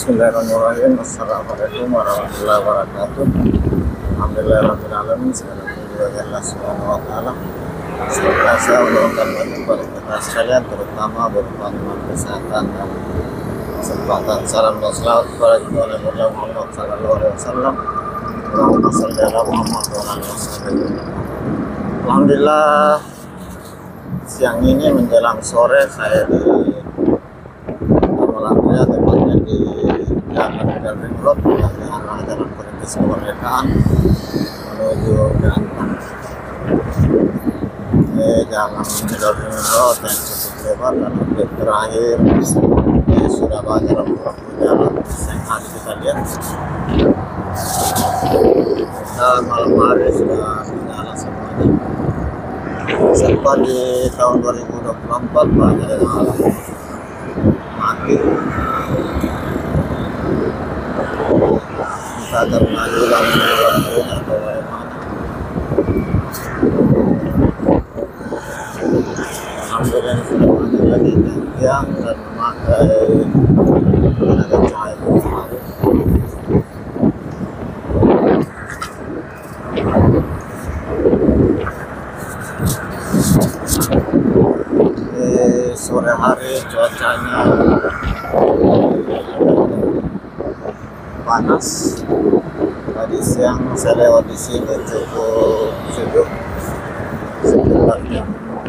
Bismillahirrahmanirrahim. Assalamualaikum warahmatullahi wabarakatuh. Alhamdulillahirrahmanirrahim. Segala puji bagi Allah Subhanahu wa Ta'ala. Senantiasa memberikan bantuan kepada kita sekalian, terutama berupa kesehatan dan kesempatan. Salam dan selawat kepada Nabi Muhammad sallallahu alaihi wasallam. Allahumma shalli ala Muhammad wa ala ali wasallam. Alhamdulillah, siang ini menjelang sore saya di Malaysia, tepatnya di Jalan Ring Road yang diarah Jalan Perintis Kemerdekaan menuju Ganteng. Ini Jalan Ring Road yang cukup lebar dan update terakhir ini sudah banyak lampu-lampu jalan yang hari kita lihat. Dan malam hari sudah menyala semuanya. Sampai di tahun 2024 banyak yang mati. Entah karena hilang lampunya atau bagaimana. Alhamdulillah sudah banyak lagi yang dan memakai tenaga cahaya matahari. Sore hari cuacanya panas. Tadi siang saya lewat di sini cukup sejuk sekitar jam 2.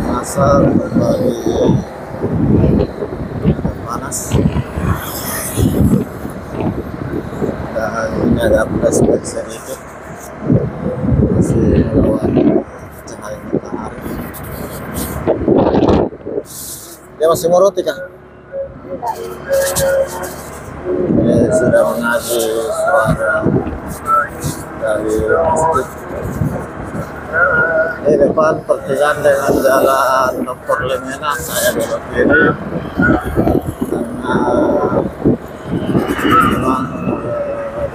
Masa kembali panas. Dan ini agak flashback sedikit. Masih melawan cahaya matahari. Dia masih mau roti kah? Ini sudah mengaji suara dari masjid. Ini depan pertigaan dengan jalan Dr. Lemena. Saya belok kiri karena memang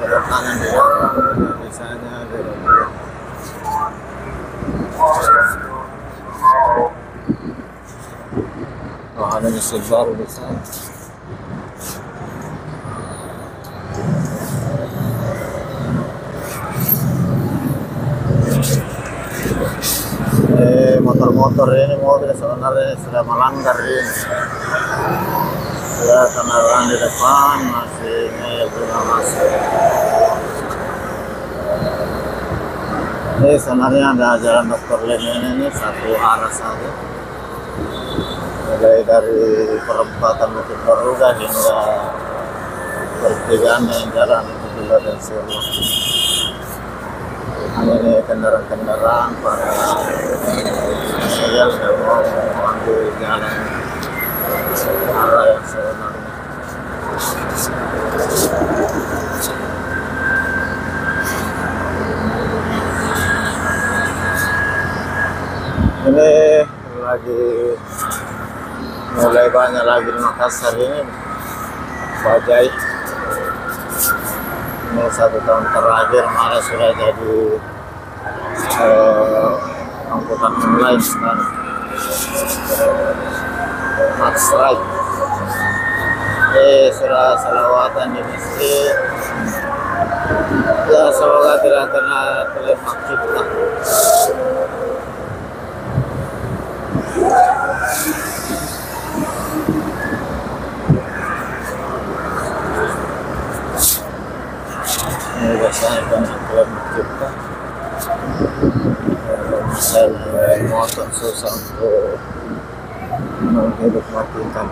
belok kanan di belakang, biasanya belok kiri. Ada mesin baru di sana. Motor-motor ini mobil sebenarnya sudah melanggar ini. Sudah kendaraan di depan masih ngeyel belum masuk. Ini sebenarnya ada jalan Dr. Lemena ini satu arah saja. Mulai dari perempatan Bukit Baruga hingga pertigaan yang jalan Abdullah dan Sirlo. Ini kendaraan-kendaraan para yang mau mengambil jalan arah yang sebenarnya. Ini lagi mulai banyak lagi di Makassar ini bajai. Ini 1 tahun terakhir malah sudah jadi angkutan online sekarang. Max Ride. Sudah selawatan di masjid. Ya semoga tidak kena telepak cipta. Ini biasanya banyak klub cipta. Saya motor susah untuk menghidup matikan.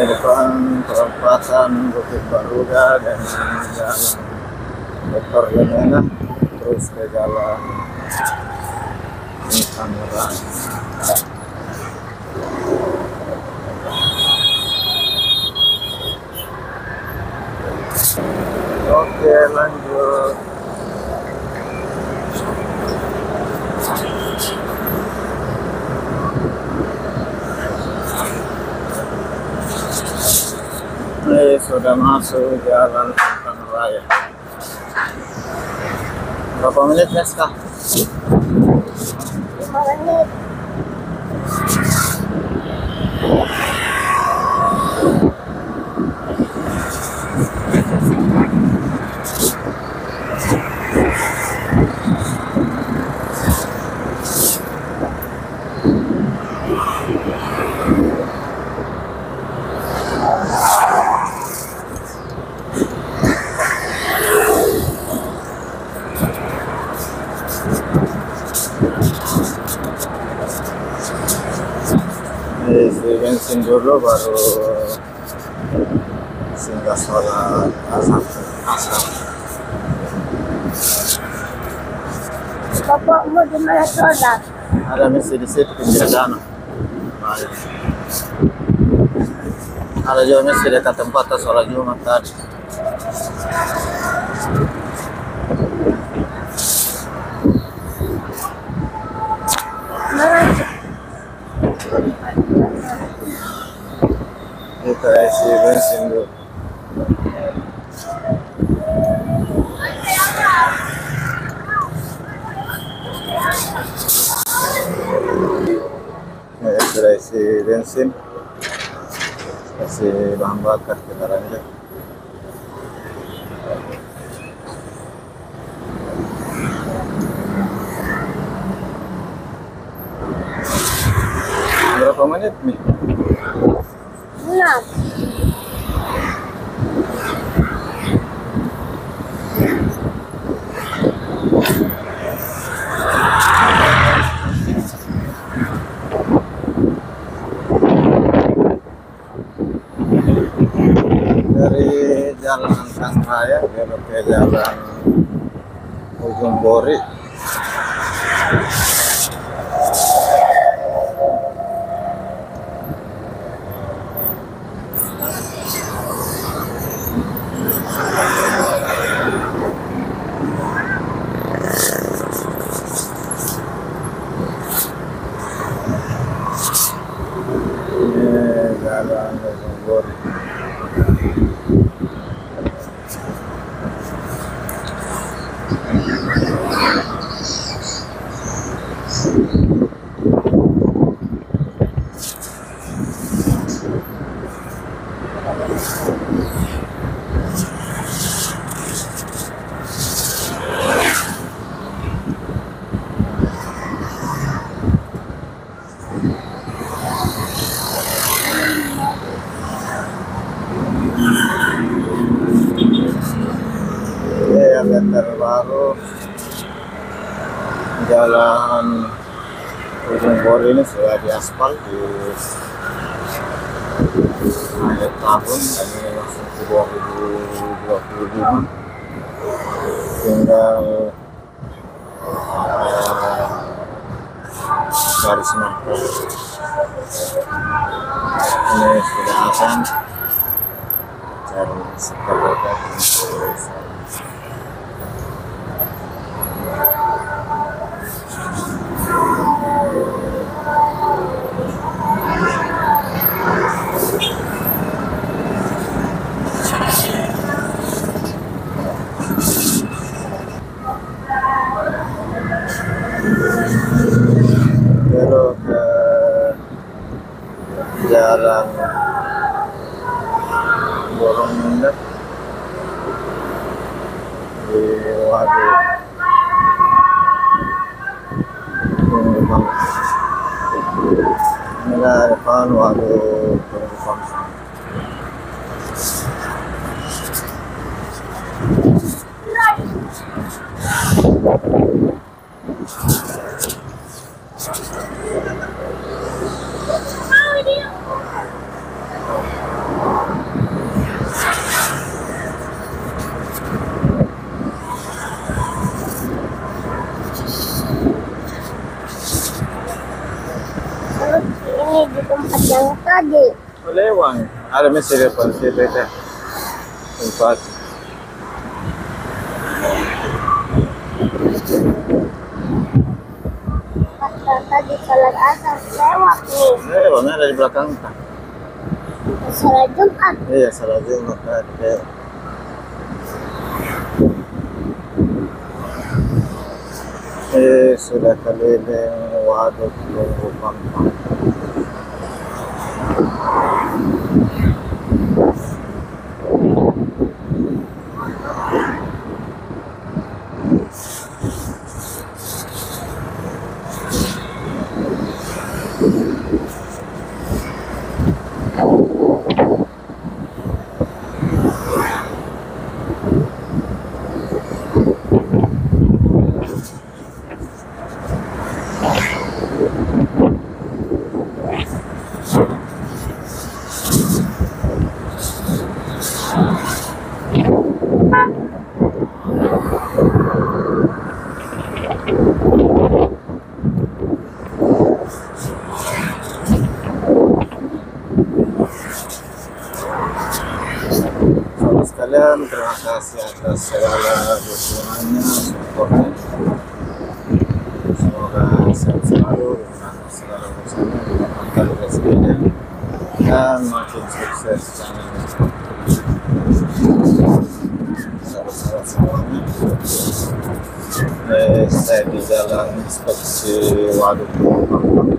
Depan perempatan Bukit Baruga dan jalan Dr. Lemena terus ke jalan Tangerang. Oke, lanjut. sudah masuk jalan Antang Raya. Berapa menit, Neska? 5 menit. Isi bensin dulu baru singgah sholat asar. Bapak mau di mana sholat? Ada misi di situ pinggir danau. Ada juga misi dekat tempat sholat Jumat tadi. Mana? Kita isi bensin dulu. Sudah isi bensin, kasih bahan bakar, kita lanjut. Berapa menit nih? 6. Dari jalan Antang Raya belok ke jalan Ujung Bori. Ini jalan Ujung Bori. Yang terbaru jalan Ujung Bor ini sudah diaspal di akhir tahun, ini masuk ke 2025, tinggal garis marker ini sudah akan cari seperti belok ke jalan Borong Mendet di Waduh ini lah depan Waduh Penumpang. Ini di tempat yang tadi. Lewat ada mesti depan situ itu tempat. Pas tadi sholat asar lewat nih. Lewat ada di belakang. Salah Jumat. Iya, salah Jumat tadi. Sudah keliling waduk Tunggu Pampang. Saudara sekalian, terima kasih atas segala dukungannya, supportnya. Semoga sehat selalu dengan segala urusannya, dilapangkan rezekinya, dan makin sukses channelnya. Sahabat-sahabat semuanya, saya di jalan inspeksi waduk Pampang.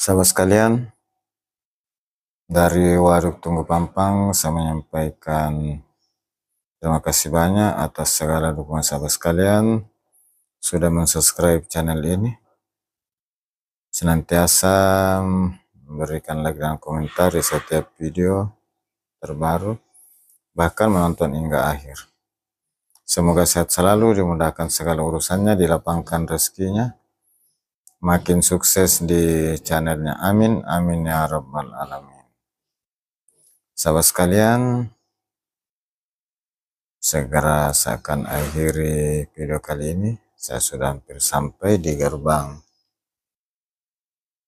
Sahabat sekalian, dari Waduk Tunggu Pampang saya menyampaikan terima kasih banyak atas segala dukungan sahabat sekalian sudah mensubscribe channel ini, senantiasa memberikan like dan komentar di setiap video terbaru, bahkan menonton hingga akhir. Semoga sehat selalu, dimudahkan segala urusannya, dilapangkan rezekinya, makin sukses di channelnya. Amin, amin ya rabbal alamin. Sahabat sekalian, segera saya akan akhiri video kali ini. Saya sudah hampir sampai di gerbang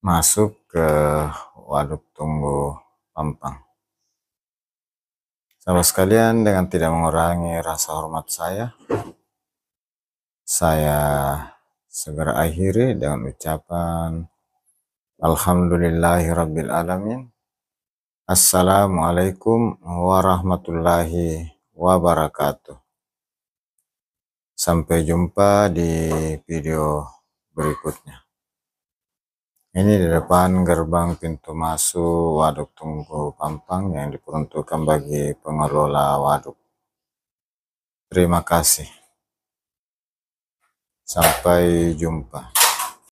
masuk ke Waduk Tunggu Pampang. Sahabat sekalian, dengan tidak mengurangi rasa hormat saya segera akhiri dengan ucapan Alhamdulillahirabbil alamin. Assalamualaikum warahmatullahi wabarakatuh. Sampai jumpa di video berikutnya. Ini di depan gerbang pintu masuk Waduk Tunggu Pampang yang diperuntukkan bagi pengelola waduk. Terima kasih. Sampai jumpa.